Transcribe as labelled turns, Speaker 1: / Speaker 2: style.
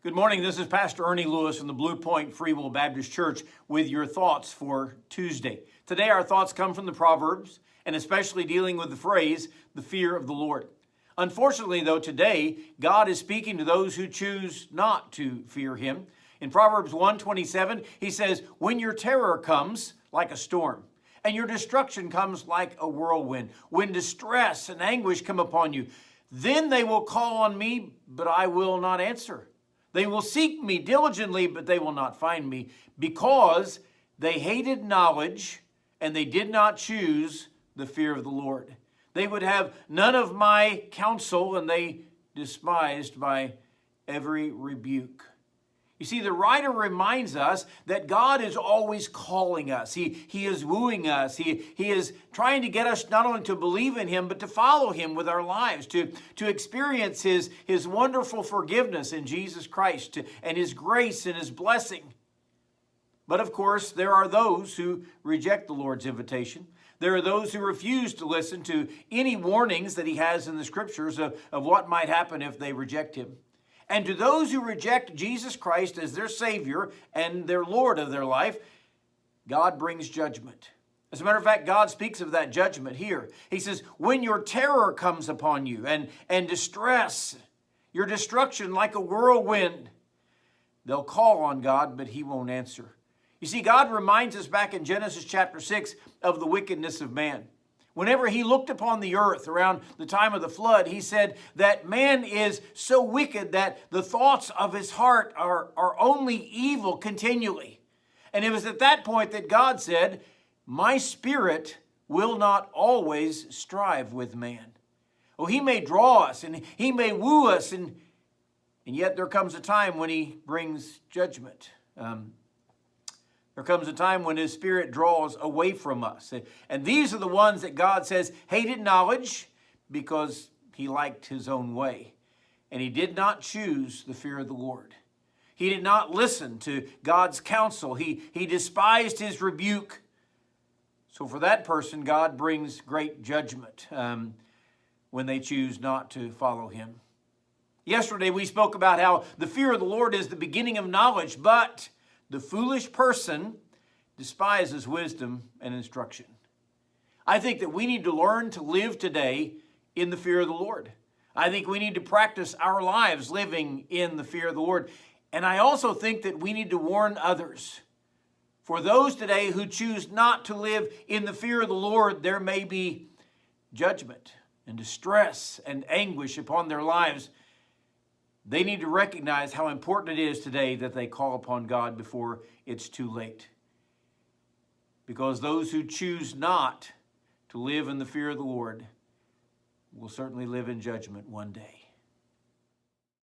Speaker 1: Good morning. This is Pastor Ernie Lewis from the Blue Point Free Will Baptist Church with your thoughts for Tuesday. Today our thoughts come from the Proverbs and especially dealing with the phrase, the fear of the Lord. Unfortunately, though, today God is speaking to those who choose not to fear him. In Proverbs 1:27, he says, when your terror comes like a storm and your destruction comes like a whirlwind, when distress and anguish come upon you, then they will call on me, but I will not answer. They will seek me diligently, but they will not find me, because they hated knowledge and they did not choose the fear of the Lord. They would have none of my counsel, and they despised my every rebuke. You see, the writer reminds us that God is always calling us. He is wooing us. He is trying to get us not only to believe in him, but to follow him with our lives, to experience his wonderful forgiveness in Jesus Christ, and his grace and his blessing. But of course, there are those who reject the Lord's invitation. There are those who refuse to listen to any warnings that he has in the scriptures of what might happen if they reject him. And to those who reject Jesus Christ as their Savior and their Lord of their life, God brings judgment. As a matter of fact, God speaks of that judgment here. He says, when your terror comes upon you and distress, your destruction like a whirlwind, they'll call on God, but he won't answer. You see, God reminds us back in Genesis chapter 6 of the wickedness of man. Whenever he looked upon the earth around the time of the flood, he said that man is so wicked that the thoughts of his heart are only evil continually. And it was at that point that God said, my spirit will not always strive with man. Oh, he may draw us and he may woo us, and yet there comes a time when he brings judgment. There comes a time when his spirit draws away from us. And these are the ones that God says hated knowledge because he liked his own way. And he did not choose the fear of the Lord. He did not listen to God's counsel. He despised his rebuke. So for that person, God brings great judgment when they choose not to follow him. Yesterday we spoke about how the fear of the Lord is the beginning of knowledge, but the foolish person despises wisdom and instruction. I think that we need to learn to live today in the fear of the Lord. I think we need to practice our lives living in the fear of the Lord. And I also think that we need to warn others. For those today who choose not to live in the fear of the Lord, there may be judgment and distress and anguish upon their lives. They need to recognize how important it is today that they call upon God before it's too late. Because those who choose not to live in the fear of the Lord will certainly live in judgment one day.